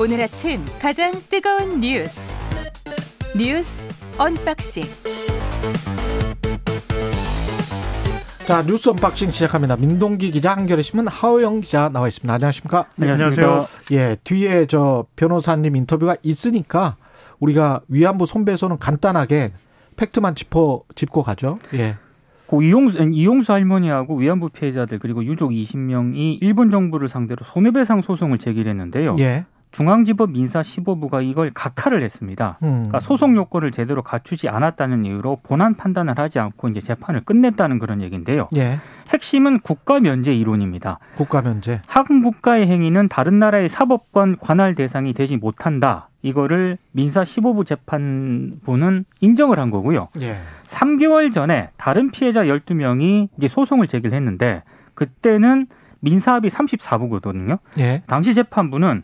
오늘 아침 가장 뜨거운 뉴스 언박싱. 자, 뉴스 언박싱 시작합니다. 민동기 기자, 한겨레 신문 하호영 기자 나와 있습니다. 안녕하십니까? 네, 안녕하세요. 예, 뒤에 저 변호사님 인터뷰가 있으니까 우리가 위안부 손배소는 간단하게 팩트만 짚고 가죠. 예. 이용수 할머니하고 위안부 피해자들 그리고 유족 20명이 일본 정부를 상대로 손해배상 소송을 제기했는데요. 예. 중앙지법 민사 15부가 이걸 각하를 했습니다. 그러니까 소송 요건을 제대로 갖추지 않았다는 이유로 본안 판단을 하지 않고 이제 재판을 끝냈다는 그런 얘기인데요. 예. 핵심은 국가 면제 이론입니다. 국가 면제. 한 국가의 행위는 다른 나라의 사법권 관할 대상이 되지 못한다. 이거를 민사 15부 재판부는 인정을 한 거고요. 예. 3개월 전에 다른 피해자 12명이 이제 소송을 제기를 했는데 그때는 민사합의 34부거든요. 예. 당시 재판부는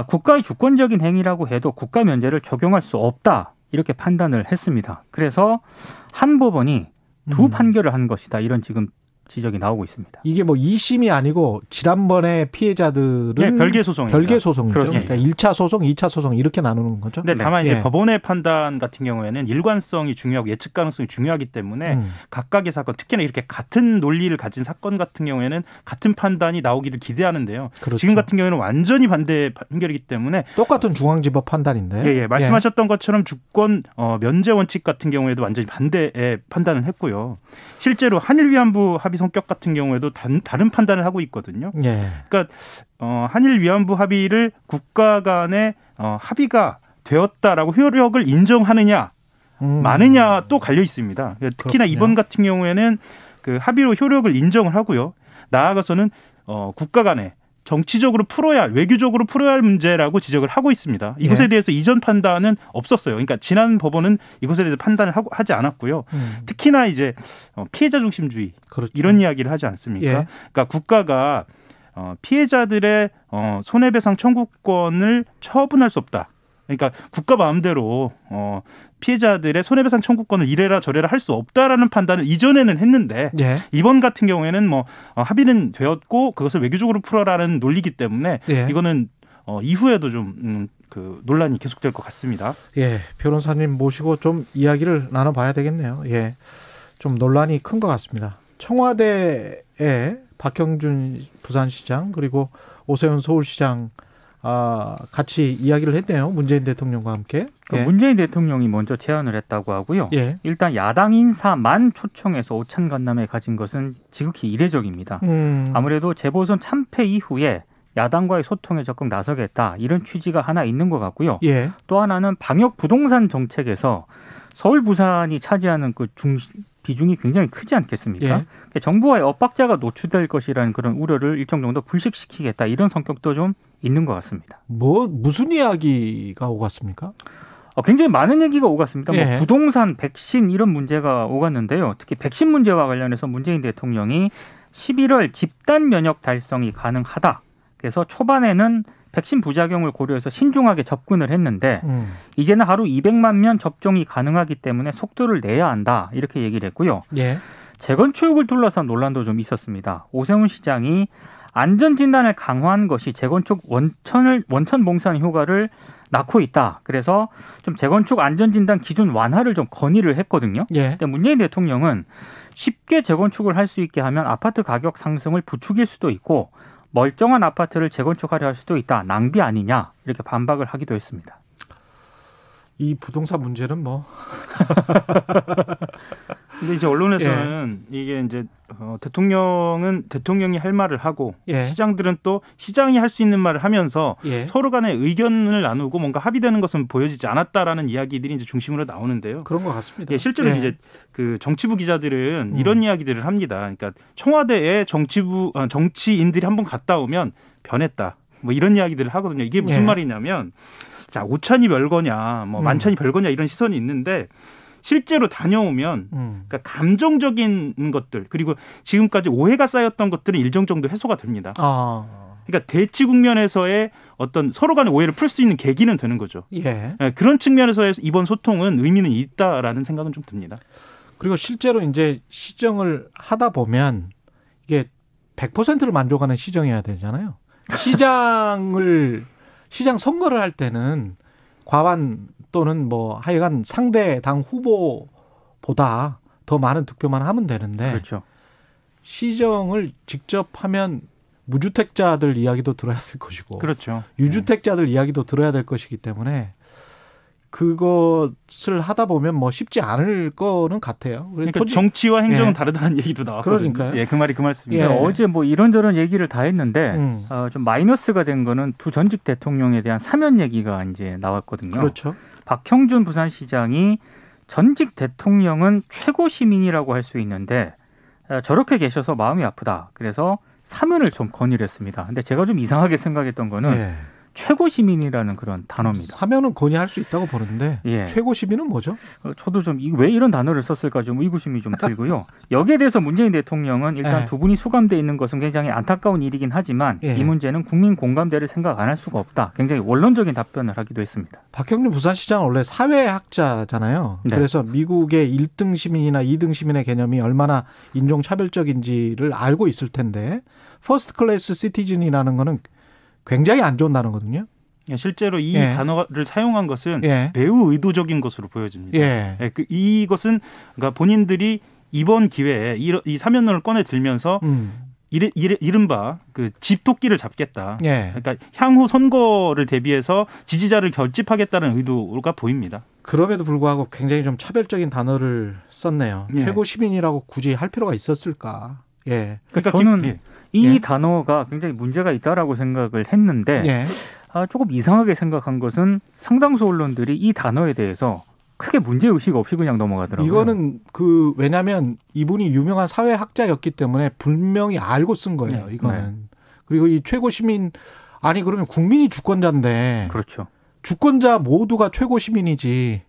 국가의 주권적인 행위라고 해도 국가 면제를 적용할 수 없다. 이렇게 판단을 했습니다. 그래서 한 법원이 두 판결을 한 것이다. 이런 지금 지적이 나오고 있습니다. 이게 뭐 2심이 아니고 지난번에 피해자들은 네, 별개 소송입니다. 별개 소송이죠. 그렇습니다. 그러니까 1차 소송, 2차 소송 이렇게 나누는 거죠. 네, 다만 이제 예. 법원의 판단 같은 경우에는 일관성이 중요하고 예측 가능성이 중요하기 때문에 각각의 사건, 특히나 이렇게 같은 논리를 가진 사건 같은 경우에는 같은 판단이 나오기를 기대하는데요. 그렇죠. 지금 같은 경우에는 완전히 반대 판결이기 때문에 똑같은 중앙지법 판단인데. 예, 말씀하셨던 것처럼 주권 면제 원칙 같은 경우에도 완전히 반대의 판단을 했고요. 실제로 한일 위안부 합의 성격 같은 경우에도 다른 판단을 하고 있거든요. 예. 그러니까 한일 위안부 합의를 국가 간의 합의가 되었다라고 효력을 인정하느냐 마느냐 또 갈려 있습니다. 특히나 그렇군요. 이번 같은 경우에는 그 합의로 효력을 인정을 하고요. 나아가서는 국가 간에 정치적으로 풀어야 할, 외교적으로 풀어야 할 문제라고 지적을 하고 있습니다. 이것에 예. 대해서 이전 판단은 없었어요. 그러니까 지난 법원은 이것에 대해서 판단을 하지 않았고요. 특히나 이제 피해자 중심주의 그렇죠. 이런 이야기를 하지 않습니까? 예. 그러니까 국가가 피해자들의 손해배상 청구권을 처분할 수 없다. 그러니까 국가 마음대로 피해자들의 손해배상 청구권을 이래라 저래라 할 수 없다라는 판단을 이전에는 했는데 예. 이번 같은 경우에는 합의는 되었고 그것을 외교적으로 풀어라는 논리이기 때문에 예. 이거는 이후에도 좀 그 논란이 계속될 것 같습니다. 예, 변호사님 모시고 좀 이야기를 나눠봐야 되겠네요. 예, 좀 논란이 큰 것 같습니다. 청와대에 박형준 부산시장 그리고 오세훈 서울시장 같이 이야기를 했네요. 문재인 대통령과 함께. 예. 문재인 대통령이 먼저 제안을 했다고 하고요. 예. 일단 야당 인사만 초청해서 오찬 간담회 가진 것은 지극히 이례적입니다. 아무래도 재보선 참패 이후에 야당과의 소통에 적극 나서겠다 이런 취지가 하나 있는 것 같고요. 예. 또 하나는 방역 부동산 정책에서 서울 부산이 차지하는 그 비중이 굉장히 크지 않겠습니까? 예. 정부와의 엇박자가 노출될 것이라는 그런 우려를 일정 정도 불식시키겠다 이런 성격도 좀 있는 것 같습니다. 무슨 이야기가 오갔습니까? 굉장히 많은 얘기가 오갔습니다. 예. 부동산, 백신 이런 문제가 오갔는데요. 특히 백신 문제와 관련해서 문재인 대통령이 11월 집단 면역 달성이 가능하다. 그래서 초반에는 백신 부작용을 고려해서 신중하게 접근을 했는데 이제는 하루 200만 명 접종이 가능하기 때문에 속도를 내야 한다. 이렇게 얘기를 했고요. 예. 재건축을 둘러싼 논란도 좀 있었습니다. 오세훈 시장이 안전진단을 강화한 것이 재건축 원천 봉산 효과를 낳고 있다. 그래서 좀 재건축 안전진단 기준 완화를 좀 건의를 했거든요. 예. 근데 문재인 대통령은 쉽게 재건축을 할 수 있게 하면 아파트 가격 상승을 부추길 수도 있고 멀쩡한 아파트를 재건축하려 할 수도 있다. 낭비 아니냐. 이렇게 반박을 하기도 했습니다. 이 부동산 문제는 근데 이제 언론에서는 이게 이제 대통령이 할 말을 하고 예. 시장들은 또 시장이 할 수 있는 말을 하면서 예. 서로 간에 의견을 나누고 뭔가 합의되는 것은 보여지지 않았다라는 이야기들이 이제 중심으로 나오는데요. 그런 것 같습니다. 예, 실제로 예. 이제 그 정치부 기자들은 이런 이야기들을 합니다. 그러니까 청와대에 정치인들이 한번 갔다 오면 변했다. 이런 이야기들을 하거든요. 이게 무슨 예. 말이냐면 자, 오찬이 별거냐, 만찬이 별거냐 이런 시선이 있는데 실제로 다녀오면 그러니까 감정적인 것들 그리고 지금까지 오해가 쌓였던 것들은 일정 정도 해소가 됩니다. 그러니까 대치 국면에서의 어떤 서로 간의 오해를 풀 수 있는 계기는 되는 거죠. 예. 그런 측면에서 이번 소통은 의미는 있다라는 생각은 좀 듭니다. 그리고 실제로 이제 시정을 하다 보면 이게 100%를 만족하는 시정이어야 되잖아요. 시장을 시장 선거를 할 때는 과반 또는 뭐 하여간 상대 당 후보보다 더 많은 득표만 하면 되는데 그렇죠. 시정을 직접 하면 무주택자들 이야기도 들어야 될 것이고 그렇죠. 유주택자들 이야기도 들어야 될 것이기 때문에 그것을 하다 보면 뭐 쉽지 않을 거는 같아요. 그러니까 정치와 행정은 예. 다르다는 얘기도 나왔거든요. 그러니까요. 예, 그 말이 그 말씀입니다. 예. 어제 뭐 이런저런 얘기를 다 했는데 좀 마이너스가 된 거는 두 전직 대통령에 대한 사면 얘기가 이제 나왔거든요. 그렇죠. 박형준 부산시장이 전직 대통령은 최고 시민이라고 할 수 있는데 저렇게 계셔서 마음이 아프다. 그래서 사면을 좀 건의를 했습니다. 근데 제가 좀 이상하게 생각했던 거는 예. 최고 시민이라는 그런 단어입니다. 사면은 건의할 수 있다고 보는데 예. 최고 시민은 뭐죠? 저도 좀 왜 이런 단어를 썼을까 좀 의구심이 좀 들고요. 여기에 대해서 문재인 대통령은 일단 예. 두 분이 수감돼 있는 것은 굉장히 안타까운 일이긴 하지만 예. 이 문제는 국민 공감대를 생각 안 할 수가 없다. 굉장히 원론적인 답변을 하기도 했습니다. 박형준 부산시장은 원래 사회학자잖아요. 네. 그래서 미국의 1등 시민이나 2등 시민의 개념이 얼마나 인종차별적인지를 알고 있을 텐데 퍼스트 클래스 시티즌이라는 거는 굉장히 안 좋은 단어거든요. 실제로 이 예. 단어를 사용한 것은 예. 매우 의도적인 것으로 보여집니다. 예. 예, 이것은 그러니까 본인들이 이번 기회에 이 사면론을 꺼내 들면서 이른바 그 집토끼를 잡겠다. 예. 그러니까 향후 선거를 대비해서 지지자를 결집하겠다는 의도가 보입니다. 그럼에도 불구하고 굉장히 좀 차별적인 단어를 썼네요. 예. 최고 시민이라고 굳이 할 필요가 있었을까? 예. 그러니까 저는 예. 이 예. 단어가 굉장히 문제가 있다라고 생각을 했는데 예. 조금 이상하게 생각한 것은 상당수 언론들이 이 단어에 대해서 크게 문제의식 없이 그냥 넘어가더라고요. 이거는 왜냐하면 이분이 유명한 사회학자였기 때문에 분명히 알고 쓴 거예요. 네. 이거는. 네. 그리고 이 최고 시민 아니 그러면 국민이 주권자인데 그렇죠. 주권자 모두가 최고 시민이지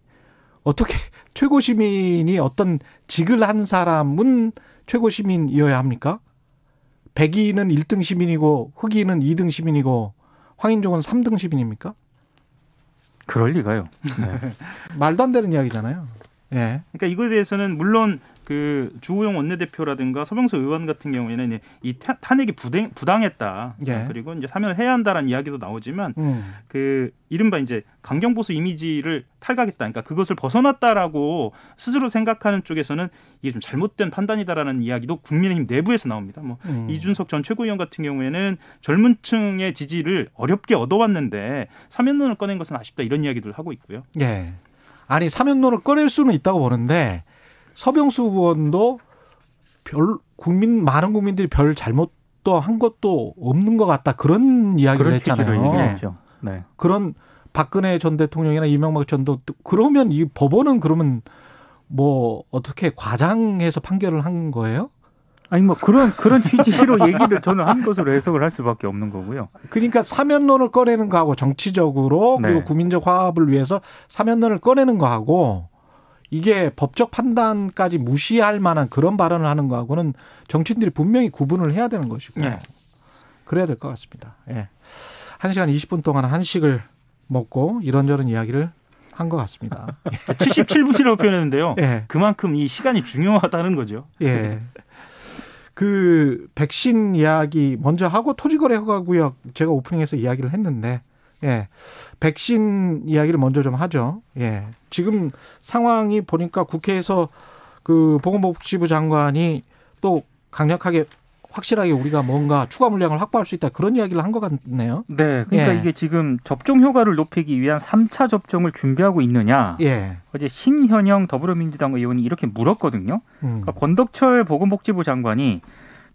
어떻게 최고 시민이 어떤 직을 한 사람은 최고 시민이어야 합니까? 백인은 1등 시민이고 흑인은 2등 시민이고 황인종은 3등 시민입니까? 그럴 리가요. 네. 말도 안 되는 이야기잖아요. 예. 그러니까 이거에 대해서는 물론 그 주호영 원내대표라든가 서병수 의원 같은 경우에는 이 탄핵이 부당했다. 예. 그리고 이제 사면을 해야 한다라는 이야기도 나오지만 그 이른바 이제 강경보수 이미지를 탈각했다. 그러니까 그것을 벗어났다라고 스스로 생각하는 쪽에서는 이게 좀 잘못된 판단이다라는 이야기도 국민의힘 내부에서 나옵니다. 뭐 이준석 전 최고위원 같은 경우에는 젊은 층의 지지를 어렵게 얻어왔는데 사면론을 꺼낸 것은 아쉽다 이런 이야기들을 하고 있고요. 예. 아니 사면론을 꺼낼 수는 있다고 보는데 서병수 의원도 많은 국민들이 별 잘못도 한 것도 없는 것 같다 그런 이야기를 그런 했잖아요. 취지로 얘기했죠. 네. 그런 박근혜 전 대통령이나 이명박 전도 그러면 이 법원은 그러면 뭐 어떻게 과장해서 판결을 한 거예요? 아니 뭐 그런 취지로 얘기를 저는 한 것으로 해석을 할 수밖에 없는 거고요. 그러니까 사면론을 꺼내는 거하고 정치적으로 그리고 네. 국민적 화합을 위해서 사면론을 꺼내는 거하고 이게 법적 판단까지 무시할 만한 그런 발언을 하는 거하고는 정치인들이 분명히 구분을 해야 되는 것이고 예. 그래야 될 것 같습니다. 예. 1시간 20분 동안 한식을 먹고 이런저런 이야기를 한 것 같습니다. 77분이라고 표현했는데요. 예. 그만큼 이 시간이 중요하다는 거죠. 예. 그 백신 이야기 먼저 하고 토지거래 허가구역 제가 오프닝에서 이야기를 했는데 예. 백신 이야기를 먼저 좀 하죠. 예. 지금 상황이 보니까 국회에서 그 보건복지부 장관이 또 강력하게 확실하게 우리가 뭔가 추가 물량을 확보할 수 있다 그런 이야기를 한 것 같네요. 네. 그러니까 예. 이게 지금 접종 효과를 높이기 위한 3차 접종을 준비하고 있느냐. 예. 어제 신현영 더불어민주당 의원이 이렇게 물었거든요. 그러니까 권덕철 보건복지부 장관이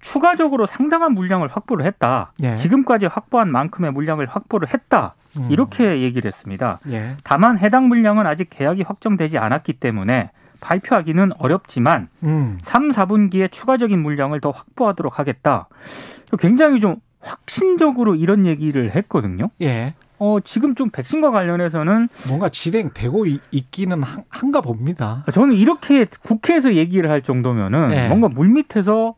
추가적으로 상당한 물량을 확보를 했다. 예. 지금까지 확보한 만큼의 물량을 확보를 했다. 이렇게 얘기를 했습니다. 예. 다만 해당 물량은 아직 계약이 확정되지 않았기 때문에 발표하기는 어렵지만 3, 4분기에 추가적인 물량을 더 확보하도록 하겠다. 굉장히 좀 확신적으로 이런 얘기를 했거든요. 예. 지금 좀 백신과 관련해서는 뭔가 진행되고 있기는 한가 봅니다. 저는 이렇게 국회에서 얘기를 할 정도면은 예. 뭔가 물밑에서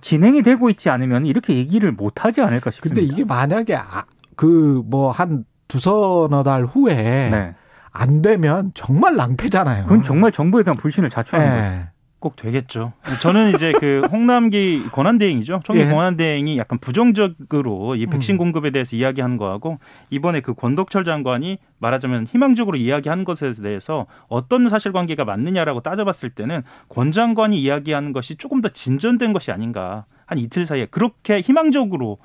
진행이 되고 있지 않으면 이렇게 얘기를 못 하지 않을까 싶습니다. 근데 이게 만약에 한 두서너 달 후에 네. 안 되면 정말 낭패잖아요. 그건 정말 정부에 대한 불신을 자초하는 거죠. 예. 꼭 되겠죠. 저는 이제 그 홍남기 권한대행이죠. 총리 권한대행이 약간 부정적으로 이 백신 공급에 대해서 이야기하는 거하고 이번에 그 권덕철 장관이 말하자면 희망적으로 이야기하는 것에 대해서 어떤 사실관계가 맞느냐라고 따져봤을 때는 권 장관이 이야기하는 것이 조금 더 진전된 것이 아닌가. 한 이틀 사이에 그렇게 희망적으로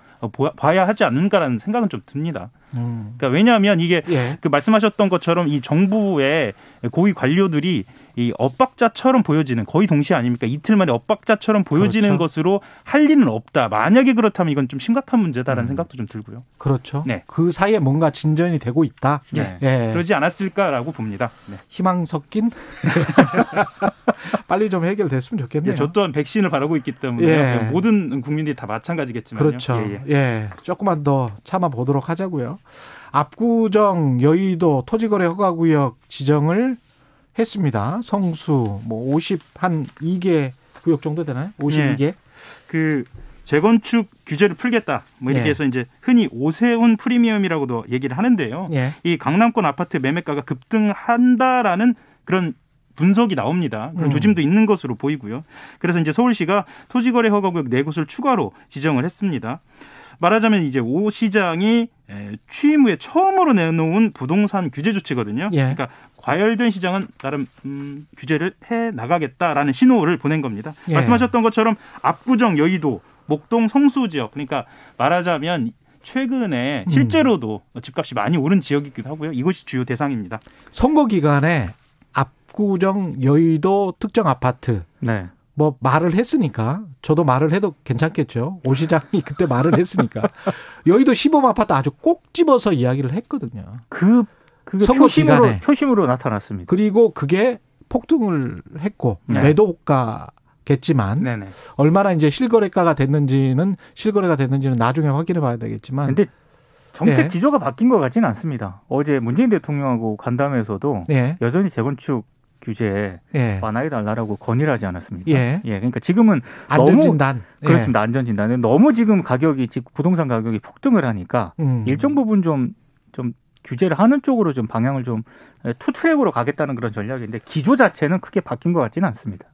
봐야 하지 않는가라는 생각은 좀 듭니다. 그러니까 왜냐하면 이게 그 말씀하셨던 것처럼 이 정부의 고위 관료들이 이 엇박자처럼 보여지는 거의 동시에 아닙니까? 이틀 만에 엇박자처럼 보여지는 그렇죠. 것으로 할 리는 없다. 만약에 그렇다면 이건 좀 심각한 문제다라는 생각도 좀 들고요. 그렇죠. 네. 그 사이에 뭔가 진전이 되고 있다. 네. 네. 그러지 않았을까라고 봅니다. 네. 희망 섞인 빨리 좀 해결됐으면 좋겠네요. 예, 저 또한 백신을 바라고 있기 때문에 모든 국민들이 다 마찬가지겠지만요. 그렇죠. 조금만 더 참아보도록 하자고요. 압구정 여의도 토지거래 허가구역 지정을 했습니다. 성수 뭐 52개 구역 정도 되나요? 52개. 그 재건축 규제를 풀겠다. 뭐 이렇게 해서 이제 흔히 오세훈 프리미엄이라고도 얘기를 하는데요. 이 강남권 아파트 매매가가 급등한다라는 그런 분석이 나옵니다. 그런 조짐도 있는 것으로 보이고요. 그래서 이제 서울시가 토지거래 허가구역 4곳을 추가로 지정을 했습니다. 말하자면 이제 오 시장이 취임 후에 처음으로 내놓은 부동산 규제 조치거든요. 그러니까 과열된 시장은 나름 규제를 해 나가겠다라는 신호를 보낸 겁니다. 말씀하셨던 것처럼 압구정, 여의도, 목동, 성수 지역 그러니까 말하자면 최근에 실제로도 집값이 많이 오른 지역이기도 하고요. 이것이 주요 대상입니다. 선거 기간에 압구정, 여의도 특정 아파트 뭐 말을 했으니까 저도 말을 해도 괜찮겠죠. 오 시장이 그때 말을 했으니까 여의도 시범 아파트 아주 꼭 집어서 이야기를 했거든요. 그게 표심으로 나타났습니다. 그리고 그게 폭등을 했고 매도 호가겠지만 얼마나 이제 실거래가 됐는지는 나중에 확인해 봐야 되겠지만. 근데 정책 기조가 바뀐 것 같지는 않습니다. 어제 문재인 대통령하고 간담회에서도 여전히 재건축 규제 완화해달라고 건의를 하지 않았습니까? 그러니까 지금은 안전진단. 그렇습니다. 안전진단은 너무 지금 부동산 가격이 폭등을 하니까 일정 부분 좀 규제를 하는 쪽으로 좀 방향을 좀 투트랙으로 가겠다는 그런 전략인데 기조 자체는 크게 바뀐 것 같지는 않습니다.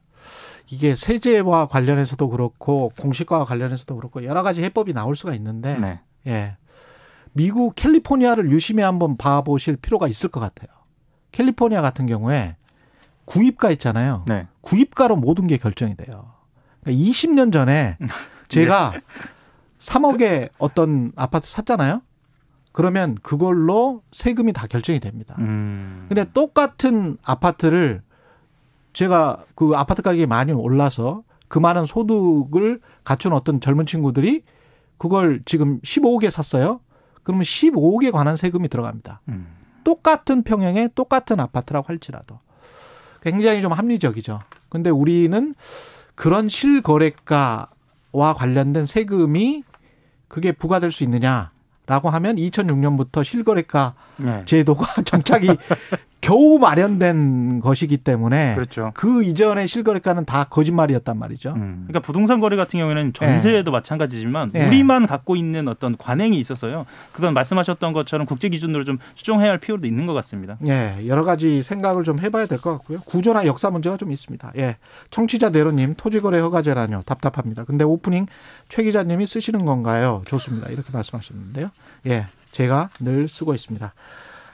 이게 세제와 관련해서도 그렇고 공시가와 관련해서도 그렇고 여러 가지 해법이 나올 수가 있는데 미국 캘리포니아를 유심히 한번 봐보실 필요가 있을 것 같아요. 캘리포니아 같은 경우에 구입가 있잖아요. 구입가로 모든 게 결정이 돼요. 그러니까 20년 전에 제가 3억에 어떤 아파트 샀잖아요. 그러면 그걸로 세금이 다 결정이 됩니다. 근데 똑같은 아파트를 제가 그 아파트 가격이 많이 올라서 그 많은 소득을 갖춘 어떤 젊은 친구들이 그걸 지금 15억에 샀어요. 그러면 15억에 관한 세금이 들어갑니다. 똑같은 평형에 똑같은 아파트라고 할지라도. 굉장히 좀 합리적이죠. 근데 우리는 그런 실거래가와 관련된 세금이 그게 부과될 수 있느냐라고 하면 2006년부터 실거래가 제도가 정착이 겨우 마련된 것이기 때문에 그 이전의 실거래가는 다 거짓말이었단 말이죠. 그러니까 부동산 거래 같은 경우에는 전세도 마찬가지지만 우리만 갖고 있는 어떤 관행이 있어서요. 그건 말씀하셨던 것처럼 국제 기준으로 좀 수정해야 할 필요도 있는 것 같습니다. 여러 가지 생각을 좀 해봐야 될 것 같고요. 구조나 역사 문제가 좀 있습니다. 청취자 내로님 토지거래 허가제라뇨 답답합니다. 근데 오프닝 최 기자님이 쓰시는 건가요? 좋습니다. 이렇게 말씀하셨는데요. 제가 늘 쓰고 있습니다.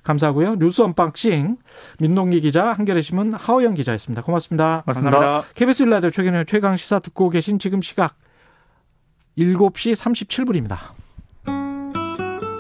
감사하고요. 뉴스 언박싱 민동기 기자, 한겨레 신문 하호영 기자였습니다. 고맙습니다. 감사합니다. KBS 1라디오 최경영의 최강 시사 듣고 계신 지금 시각 7시 37분입니다.